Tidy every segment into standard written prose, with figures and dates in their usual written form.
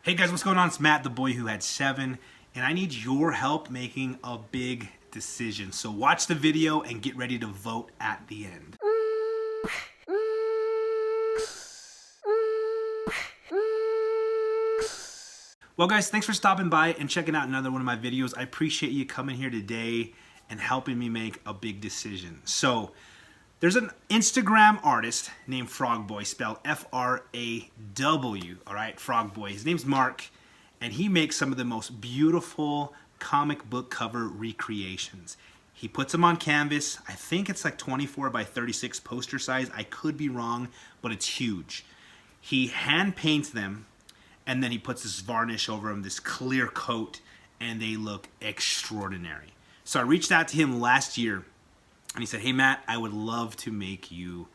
Hey guys, what's going on? It's Matt, the boy who had 7, and I need your help making a big decision. So watch the video and get ready to vote at the end. Well guys, thanks for stopping by and checking out another one of my videos. I appreciate you coming here today and helping me make a big decision. So there's an Instagram artist named Frawgboy, spelled F-R-A-W, all right, Frawgboy. His name's Mark, and he makes some of the most beautiful comic book cover recreations. He puts them on canvas. I think it's like 24 by 36 poster size. I could be wrong, but it's huge. He hand paints them, and then he puts this varnish over them, this clear coat, and they look extraordinary. So I reached out to him last year, and he said, hey Matt, I would love to make you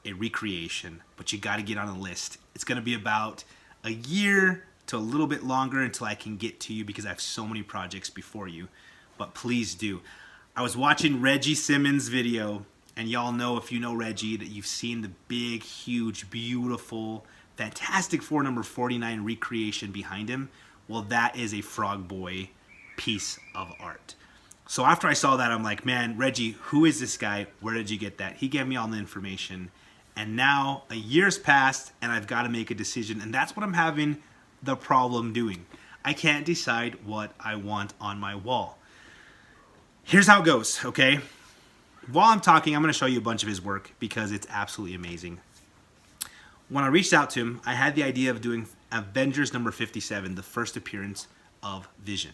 a recreation, but you gotta get on a list. It's gonna be about a year to a little bit longer until I can get to you because I have so many projects before you, but please do. I was watching Reggie Simmons' video, and y'all know, if you know Reggie, that you've seen the big, huge, beautiful, Fantastic Four number 49 recreation behind him. Well, that is a Frawgboy piece of art. So after I saw that, I'm like, man, Reggie, who is this guy? Where did you get that? He gave me all the information. And now a year's passed and I've got to make a decision. And that's what I'm having the problem doing. I can't decide what I want on my wall. Here's how it goes, okay? While I'm talking, I'm going to show you a bunch of his work because it's absolutely amazing. When I reached out to him, I had the idea of doing Avengers number 57, the first appearance of Vision.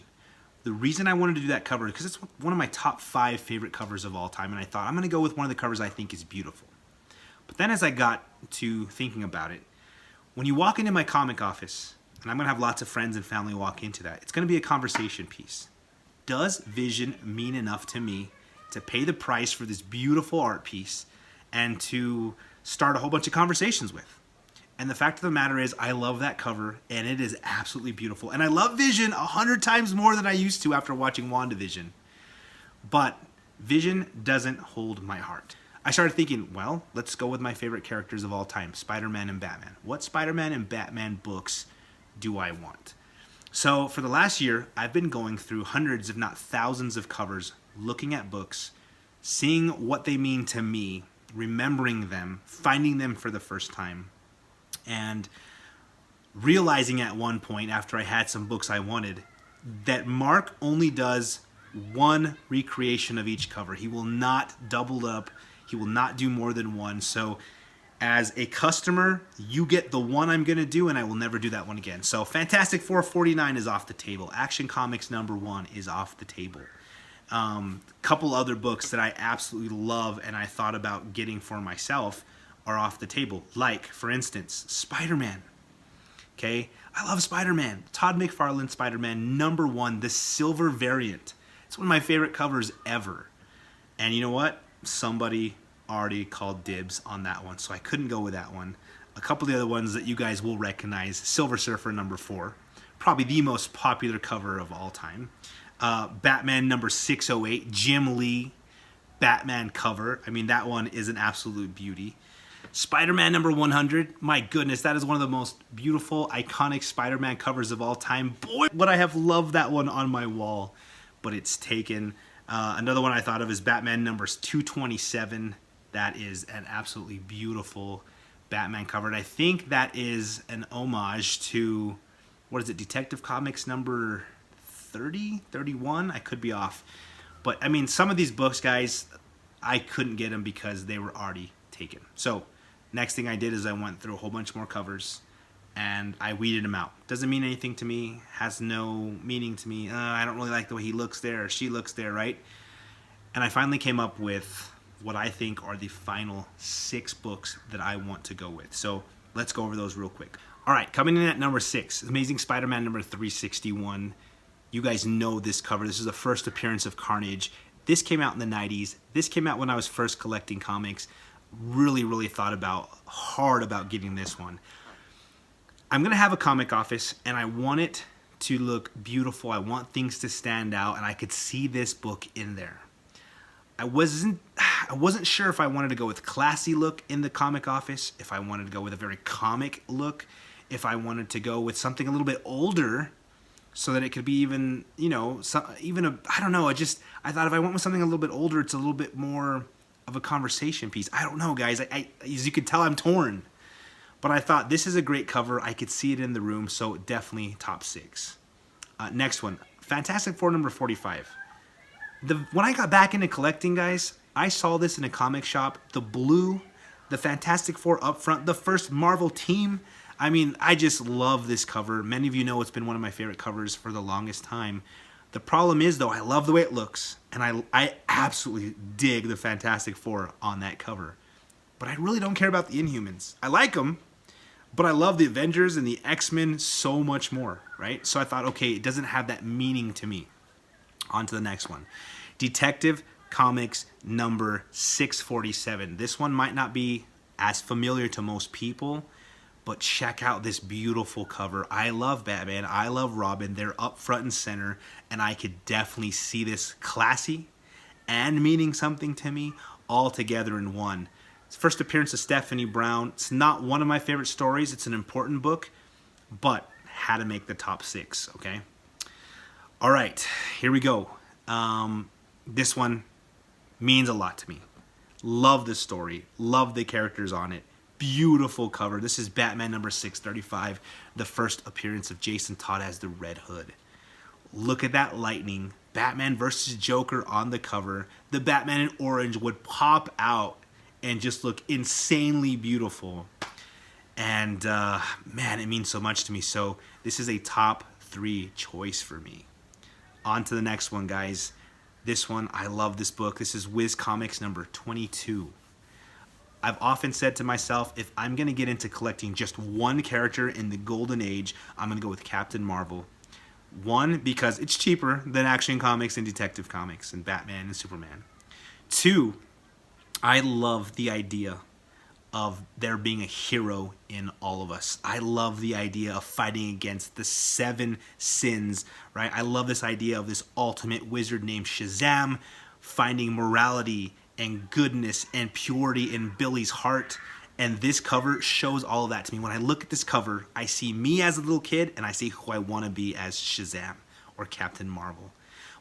The reason I wanted to do that cover is because it's one of my top 5 favorite covers of all time, and I thought I'm going to go with one of the covers I think is beautiful. But then as I got to thinking about it, when you walk into my comic office, and I'm going to have lots of friends and family walk into that, it's going to be a conversation piece. Does Vision mean enough to me to pay the price for this beautiful art piece and to start a whole bunch of conversations with? And the fact of the matter is, I love that cover, and it is absolutely beautiful. And I love Vision 100 times more than I used to after watching WandaVision. But Vision doesn't hold my heart. I started thinking, well, let's go with my favorite characters of all time, Spider-Man and Batman. What Spider-Man and Batman books do I want? So for the last year, I've been going through hundreds, if not thousands of covers, looking at books, seeing what they mean to me, remembering them, finding them for the first time, and realizing at one point, after I had some books I wanted, that Mark only does one recreation of each cover. He will not double up. He will not do more than one. So as a customer, you get the one I'm going to do, and I will never do that one again. So Fantastic Four 49 is off the table. Action Comics number 1 is off the table. Couple other books that I absolutely love and I thought about getting for myself are off the table. Like, for instance, Spider-Man. Okay? I love Spider-Man. Todd McFarlane Spider-Man number 1, the silver variant. It's one of my favorite covers ever. And you know what? Somebody already called dibs on that one, so I couldn't go with that one. A couple of the other ones that you guys will recognize, Silver Surfer number 4, probably the most popular cover of all time. Batman number 608, Jim Lee Batman cover. I mean, that one is an absolute beauty. Spider-Man number 100, my goodness, that is one of the most beautiful, iconic Spider-Man covers of all time. Boy, would I have loved that one on my wall, but it's taken. Another one I thought of is Batman numbers 227. That is an absolutely beautiful Batman cover. And I think that is an homage to, what is it, Detective Comics number 30, 31? I could be off. But, I mean, some of these books, guys, I couldn't get them because they were already taken. So next thing I did is I went through a whole bunch more covers and I weeded them out. Doesn't mean anything to me, has no meaning to me. I don't really like the way he looks there or she looks there, right? And I finally came up with what I think are the final 6 books that I want to go with. So let's go over those real quick. All right, coming in at number 6, Amazing Spider-Man number 361. You guys know this cover. This is the first appearance of Carnage. This came out in the 90s. This came out when I was first collecting comics. Really thought hard about getting this one. I'm going to have a comic office, and I want it to look beautiful. I want things to stand out, and I could see this book in there. I wasn't sure if I wanted to go with classy look in the comic office, if I wanted to go with a very comic look, if I wanted to go with something a little bit older, so that it could be even, I don't know. I thought if I went with something a little bit older, it's a little bit more of a conversation piece. I don't know, guys. I as you can tell, I'm torn. But I thought this is a great cover. I could see it in the room, so definitely top 6. Next one, Fantastic Four number 45. When I got back into collecting, guys, I saw this in a comic shop. The blue, the Fantastic Four up front, the first Marvel team. I mean, I just love this cover. Many of you know it's been one of my favorite covers for the longest time. The problem is, though, I love the way it looks, and I absolutely dig the Fantastic Four on that cover. But I really don't care about the Inhumans. I like them, but I love the Avengers and the X-Men so much more, right? So I thought, okay, it doesn't have that meaning to me. On to the next one. Detective Comics number 647. This one might not be as familiar to most people, but check out this beautiful cover. I love Batman. I love Robin. They're up front and center, and I could definitely see this classy and meaning something to me all together in one. It's first appearance of Stephanie Brown. It's not one of my favorite stories. It's an important book, but had to make the top 6, okay? All right, here we go. This one means a lot to me. Love the story. Love the characters on it. Beautiful cover. This is Batman number 635, the first appearance of Jason Todd as the Red Hood. Look at that lightning. Batman versus Joker on the cover. The Batman in orange would pop out and just look insanely beautiful. And man, it means so much to me. So this is a top 3 choice for me. On to the next one, guys. This one, I love this book. This is Wiz Comics number 22. I've often said to myself, if I'm going to get into collecting just one character in the golden age, I'm going to go with Captain Marvel. One, because it's cheaper than Action Comics and Detective Comics and Batman and Superman. 2, I love the idea of there being a hero in all of us. I love the idea of fighting against the 7 sins, right? I love this idea of this ultimate wizard named Shazam finding morality and goodness and purity in Billy's heart. And this cover shows all of that to me. When I look at this cover, I see me as a little kid, and I see who I want to be as Shazam or Captain Marvel.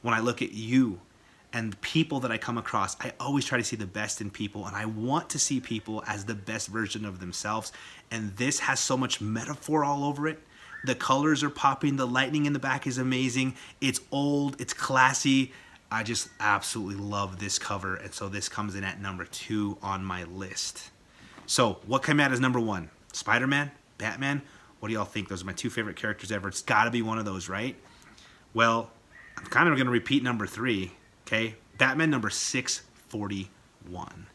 When I look at you and the people that I come across, I always try to see the best in people, and I want to see people as the best version of themselves. And this has so much metaphor all over it. The colors are popping. The lightning in the back is amazing. It's old. It's classy. I just absolutely love this cover, and so this comes in at number 2 on my list. So what came out as number 1? Spider-Man? Batman? What do y'all think? Those are my 2 favorite characters ever. It's got to be one of those, right? Well, I'm kind of going to repeat number 3, okay? Batman number 641.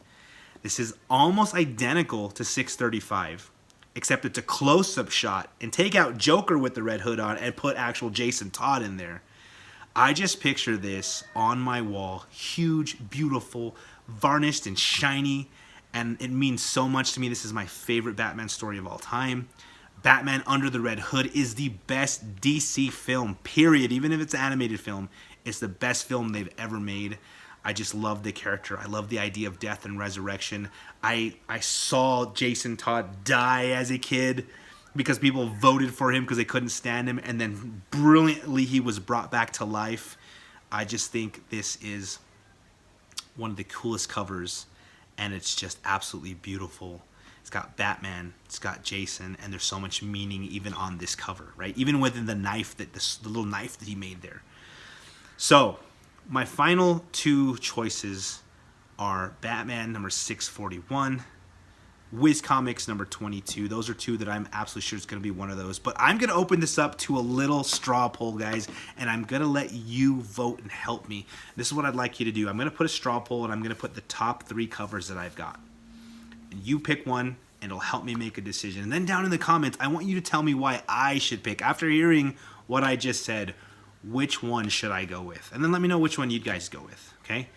This is almost identical to 635, except it's a close-up shot, and take out Joker with the red hood on and put actual Jason Todd in there. I just picture this on my wall, huge, beautiful, varnished and shiny, and it means so much to me. This is my favorite Batman story of all time. Batman Under the Red Hood is the best DC film, period. Even if it's an animated film, it's the best film they've ever made. I just love the character. I love the idea of death and resurrection. I saw Jason Todd die as a kid because people voted for him because they couldn't stand him, and then brilliantly he was brought back to life. I just think this is one of the coolest covers, and it's just absolutely beautiful. It's got Batman, it's got Jason, and there's so much meaning even on this cover, right? Even within the knife, the little knife that he made there. So my final 2 choices are Batman number 641, Wiz Comics number 22. Those are 2 that I'm absolutely sure is going to be one of those. But I'm going to open this up to a little straw poll, guys, and I'm going to let you vote and help me. This is what I'd like you to do. I'm going to put a straw poll, and I'm going to put the top 3 covers that I've got. And you pick one, and it'll help me make a decision. And then down in the comments, I want you to tell me why I should pick. After hearing what I just said, which one should I go with? And then let me know which one you guys go with, okay?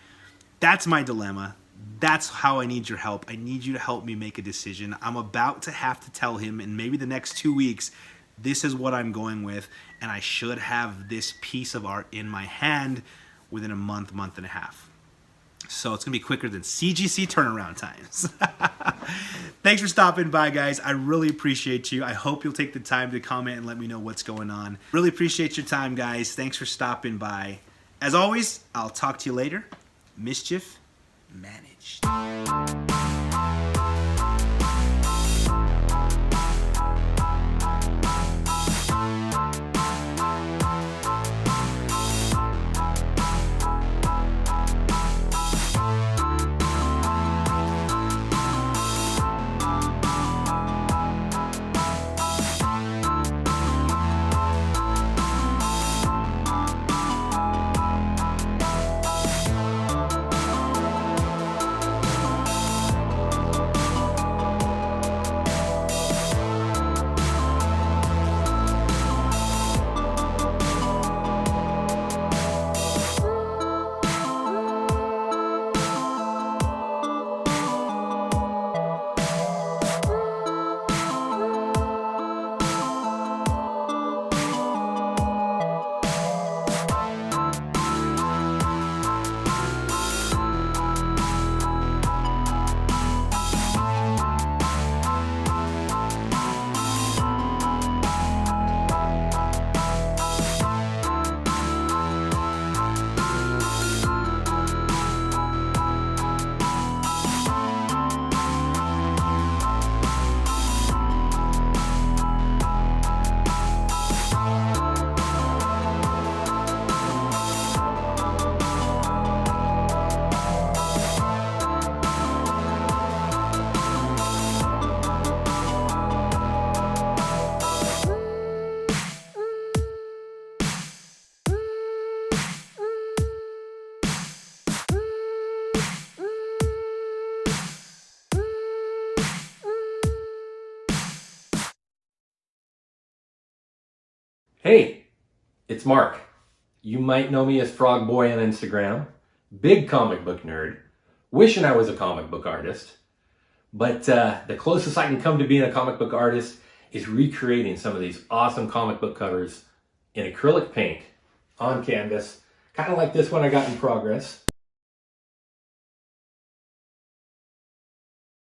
That's my dilemma. That's how I need your help. I need you to help me make a decision. I'm about to have to tell him in maybe the next 2 weeks, this is what I'm going with, and I should have this piece of art in my hand within a month, month and a half. So it's gonna be quicker than CGC turnaround times. Thanks for stopping by, guys. I really appreciate you. I hope you'll take the time to comment and let me know what's going on. Really appreciate your time, guys. Thanks for stopping by. As always, I'll talk to you later. Mischief managed. Hey, it's Mark. You might know me as Frawgboy on Instagram, big comic book nerd, wishing I was a comic book artist. But the closest I can come to being a comic book artist is recreating some of these awesome comic book covers in acrylic paint on canvas, kind of like this one I got in progress.